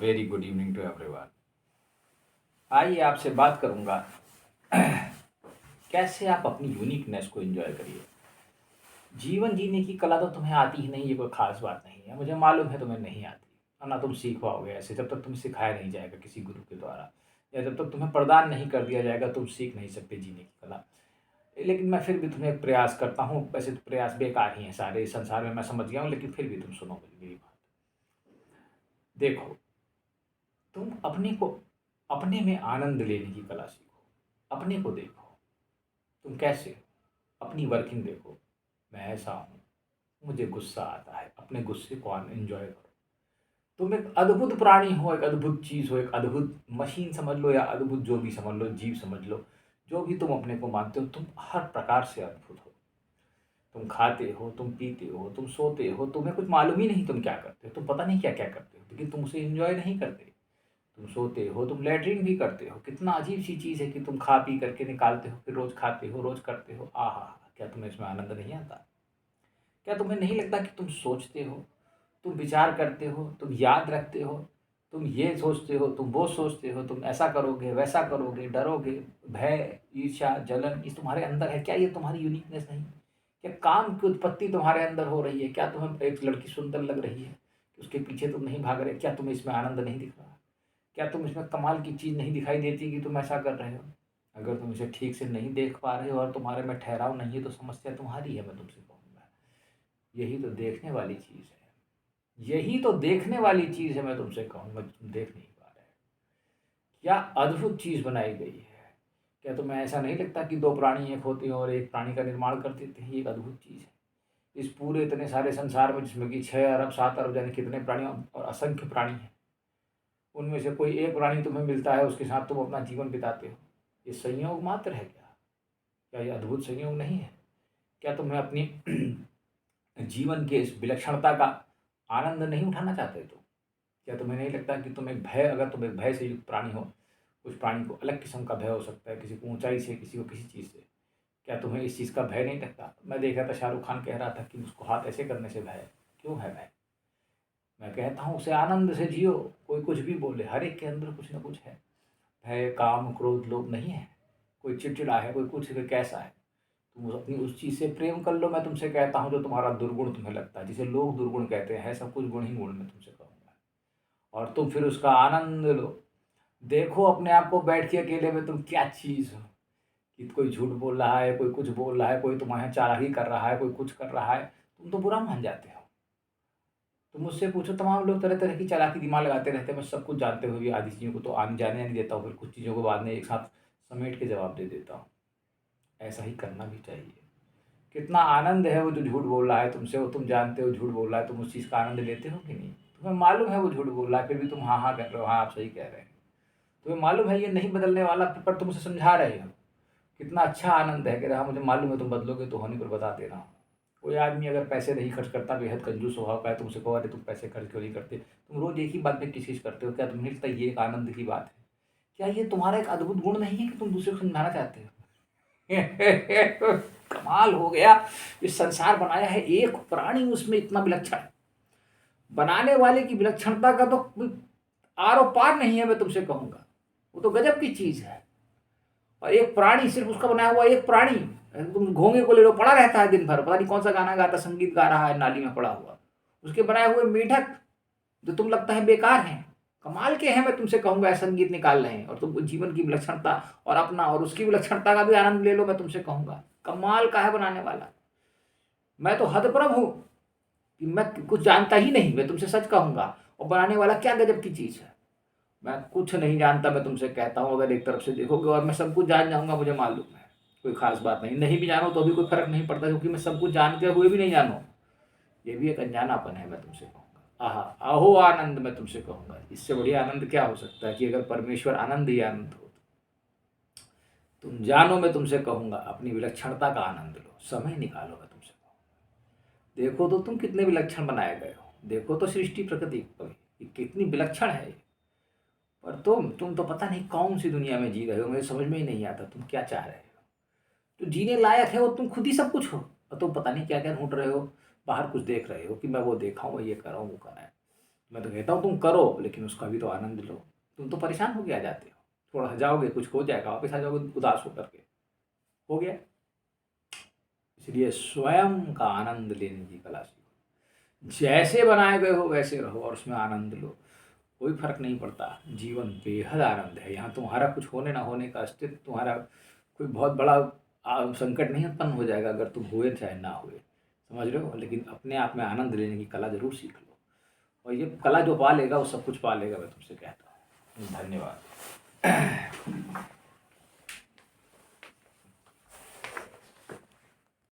Very good evening to everyone. आइए आपसे बात करूंगा कैसे आप अपनी यूनिकनेस को एंजॉय करिए। जीवन जीने की कला तो तुम्हें आती ही नहीं, ये कोई खास बात नहीं है, मुझे मालूम है तुम्हें नहीं आती और ना तुम सीख पाओगे ऐसे जब तक तुम्हें सिखाया नहीं जाएगा किसी गुरु के द्वारा, या जब तक तुम्हें प्रदान नहीं कर दिया जाएगा तुम सीख नहीं सकते जीने की कला। लेकिन मैं फिर भी तुम्हें एक प्रयास करता हूँ, वैसे तो प्रयास बेकार ही हैं सारे इस संसार में, मैं समझ गया हूँ, लेकिन फिर भी तुम सुनो मेरी बात। देखो, तुम अपने में आनंद लेने की कला सीखो। अपने को देखो, तुम कैसे हो, अपनी वर्किंग देखो। मैं ऐसा हूँ, मुझे गुस्सा आता है, अपने गुस्से को एंजॉय करो। तुम एक अद्भुत प्राणी हो, एक अद्भुत चीज़ हो, एक अद्भुत मशीन समझ लो या अद्भुत जो भी समझ लो, जीव समझ लो, जो भी तुम अपने को मानते हो, तुम हर प्रकार से अद्भुत हो। तुम खाते हो, तुम पीते हो, तुम सोते हो, तुम्हें कुछ मालूम ही नहीं तुम क्या करते हो, तुम पता नहीं क्या क्या करते हो, लेकिन तुम उसे एंजॉय नहीं करते। तुम सोते हो, तुम लैट्रिन भी करते हो, कितना अजीब सी चीज़ है कि तुम खा पी करके निकालते हो, फिर रोज़ खाते हो, रोज़ करते हो। आहा, क्या तुम्हें इसमें आनंद नहीं आता? क्या तुम्हें नहीं लगता कि तुम सोचते हो, तुम विचार करते हो, तुम याद रखते हो, तुम ये सोचते हो, तुम वो सोचते हो, तुम ऐसा करोगे, वैसा करोगे, डरोगे, भय, ईर्ष्या, जलन इस तुम्हारे अंदर है? क्या ये तुम्हारी यूनिकनेस नहीं? क्या काम की उत्पत्ति तुम्हारे अंदर हो रही है? क्या तुम्हें एक लड़की सुंदर लग रही है, उसके पीछे तुम नहीं भाग रहे? क्या तुम्हें इसमें आनंद नहीं दिख रहा? क्या तुम इसमें कमाल की चीज़ नहीं दिखाई देती कि तुम ऐसा कर रहे हो? अगर तुम इसे ठीक से नहीं देख पा रहे हो और तुम्हारे में ठहराव नहीं है तो समस्या तुम्हारी है, मैं तुमसे कहूँगा। यही तो देखने वाली चीज़ है, यही तो देखने वाली चीज़ है, मैं तुमसे कहूँगा, तुम देख नहीं पा रहे। क्या अद्भुत चीज़ बनाई गई है। क्या तुम्हें ऐसा नहीं लगता कि दो प्राणी एक होते हैं और एक प्राणी का निर्माण कर देते हैं? ये एक अद्भुत चीज़ है। इस पूरे इतने सारे संसार में जिसमें कि 6 अरब 7 अरब जाने कितने प्राणी और असंख्य प्राणी हैं, उनमें से कोई एक प्राणी तुम्हें मिलता है, उसके साथ तुम अपना जीवन बिताते हो। ये संयोग मात्र है क्या? क्या ये अद्भुत संयोग नहीं है? क्या तुम्हें अपनी जीवन के इस विलक्षणता का आनंद नहीं उठाना चाहते तो? क्या तुम्हें नहीं लगता कि अगर तुम एक भय से युक्त प्राणी हो, कुछ प्राणी को अलग किस्म का भय हो सकता है, किसी को ऊंचाई से, किसी को किसी चीज़ से। क्या तुम्हें इस चीज़ का भय नहीं लगता? मैं देख रहा था शाहरुख खान कह रहा था कि उसको हाथ ऐसे करने से भय है। क्यों है भय? मैं कहता हूँ उसे आनंद से जियो। कोई कुछ भी बोले, हर एक के अंदर कुछ ना कुछ है। भय, काम, क्रोध, लोभ नहीं है। कोई चिड़चिड़ा है, कोई कुछ, कोई कैसा है। तुम अपनी उस चीज़ से प्रेम कर लो, मैं तुमसे कहता हूँ, जो तुम्हारा दुर्गुण तुम्हें लगता है, जिसे लोग दुर्गुण कहते हैं, सब कुछ गुण ही गुण, मैं तुमसे कहूँगा। और तुम फिर उसका आनंद लो। देखो अपने आप को बैठ के अकेले में तुम क्या चीज़ हो, कि कोई झूठ बोल रहा है, कोई कुछ बोल रहा है, कोई तुम्हारे चालाकी कर रहा है, कोई कुछ कर रहा है, तुम तो बुरा मान जाते हो। तुम मुझसे पूछो, तमाम लोग तरह तरह की चालाकी दिमाग लगाते रहते हैं, मैं सब कुछ जानते हुए भी आधी चीज़ों को तो आने जाने नहीं देता हूँ, फिर कुछ चीज़ों को बाद में एक साथ समेट के जवाब दे देता हूँ। ऐसा ही करना भी चाहिए। कितना आनंद है वो जो झूठ बोल रहा है तुमसे, वो तुम जानते हो झूठ बोल रहा है, तुम उस चीज़ का आनंद लेते हो कि नहीं? तुम्हें मालूम है वो झूठ बोल रहा है, फिर भी तुम हाँ हाँ कर रहे हो, हाँ आप सही कह रहे हैं। तुम्हें मालूम है ये नहीं बदलने वाला, पर तुम उसे समझा रहे हो। कितना अच्छा आनंद है कि हाँ मुझे मालूम है तुम बदलोगे तो होने पर बता देना। कोई आदमी अगर पैसे नहीं खर्च करता, बेहद कंजूस स्वभाव का है, तुमसे कहो अरे तुम पैसे खर्च क्यों नहीं करते, तुम रोज एक ही बात पे किस करते हो, क्या तुम्हें नहीं लगता ये एक आनंद की बात है? क्या ये तुम्हारा एक अद्भुत गुण नहीं है कि तुम दूसरे को समझाना चाहते हो? कमाल हो गया। इस संसार बनाया है एक प्राणी, उसमें इतना विलक्षण। बनाने वाले की विलक्षणता का तो कोई आरो पार नहीं है, मैं तुमसे कहूंगा। वो तो गजब की चीज है। और एक प्राणी, सिर्फ उसका बनाया हुआ एक प्राणी। तुम घोंगे को ले लो, पड़ा रहता है दिन भर, पता नहीं कौन सा गाना गाता, संगीत गा रहा है नाली में पड़ा हुआ। उसके बनाए हुए मेढक जो तुम लगता है बेकार हैं, कमाल के हैं, मैं तुमसे कहूंगा, ऐसा संगीत निकाल रहे हैं। और तुम जीवन की विलक्षणता और अपना और उसकी विलक्षणता का भी आनंद ले लो, मैं तुमसे कहूंगा। कमाल का है बनाने वाला। मैं तो हतप्रभ हूं कि मैं कुछ जानता ही नहीं, मैं तुमसे सच कहूंगा। और बनाने वाला क्या गजब की चीज है। मैं कुछ नहीं जानता, मैं तुमसे कहता हूँ, अगर एक तरफ से देखोगे और मैं सब कुछ जान जाऊंगा, मुझे मालूम है। कोई खास बात नहीं, नहीं भी जानो तो भी कोई फर्क नहीं पड़ता, क्योंकि मैं सब कुछ जानते हुए भी नहीं जानो, ये भी एक अनजानापन है, मैं तुमसे कहूँगा। आहा, अहो आनंद, मैं तुमसे कहूँगा, इससे बढ़िया आनंद क्या हो सकता है? कि अगर परमेश्वर आनंद ही आनंद हो, तुम जानो, मैं तुमसे कहूँगा, अपनी विलक्षणता का आनंद लो, समय निकालो, मैं तुमसे कहूँगा। देखो तो तुम कितने विलक्षण बनाए गए हो, देखो तो सृष्टि प्रकृति कितनी विलक्षण है। पर तुम तो पता नहीं कौन सी दुनिया में जी रहे हो, मुझे समझ में ही नहीं आता तुम क्या चाह रहे हो। तो जीने लायक है वो तुम खुद ही सब कुछ हो, और तुम पता नहीं क्या क्या ढूंढ रहे हो, बाहर कुछ देख रहे हो कि मैं वो देखा हूँ, ये कर रहा हूँ, वो कर रहा है। मैं तो कहता हूँ तुम करो, लेकिन उसका भी तो आनंद लो। तुम तो परेशान होके आ जाते हो, थोड़ा जाओगे कुछ हो जाएगा, वापस आ जाओगे उदास होकर के, हो गया। इसलिए स्वयं का आनंद लेने की कला सीखो। जैसे बनाए गए हो वैसे रहो और उसमें आनंद लो, कोई फर्क नहीं पड़ता। जीवन बेहद आनंद है। यहाँ तुम्हारा कुछ होने ना होने का अस्तित्व, तुम्हारा कोई बहुत बड़ा संकट नहीं उत्पन्न हो जाएगा अगर तुम हुए चाहे ना हुए, समझ रहे हो। लेकिन अपने आप में आनंद लेने की कला जरूर सीख लो, और ये कला जो पा लेगा वो सब कुछ पा लेगा, मैं तुमसे कहता हूँ। धन्यवाद।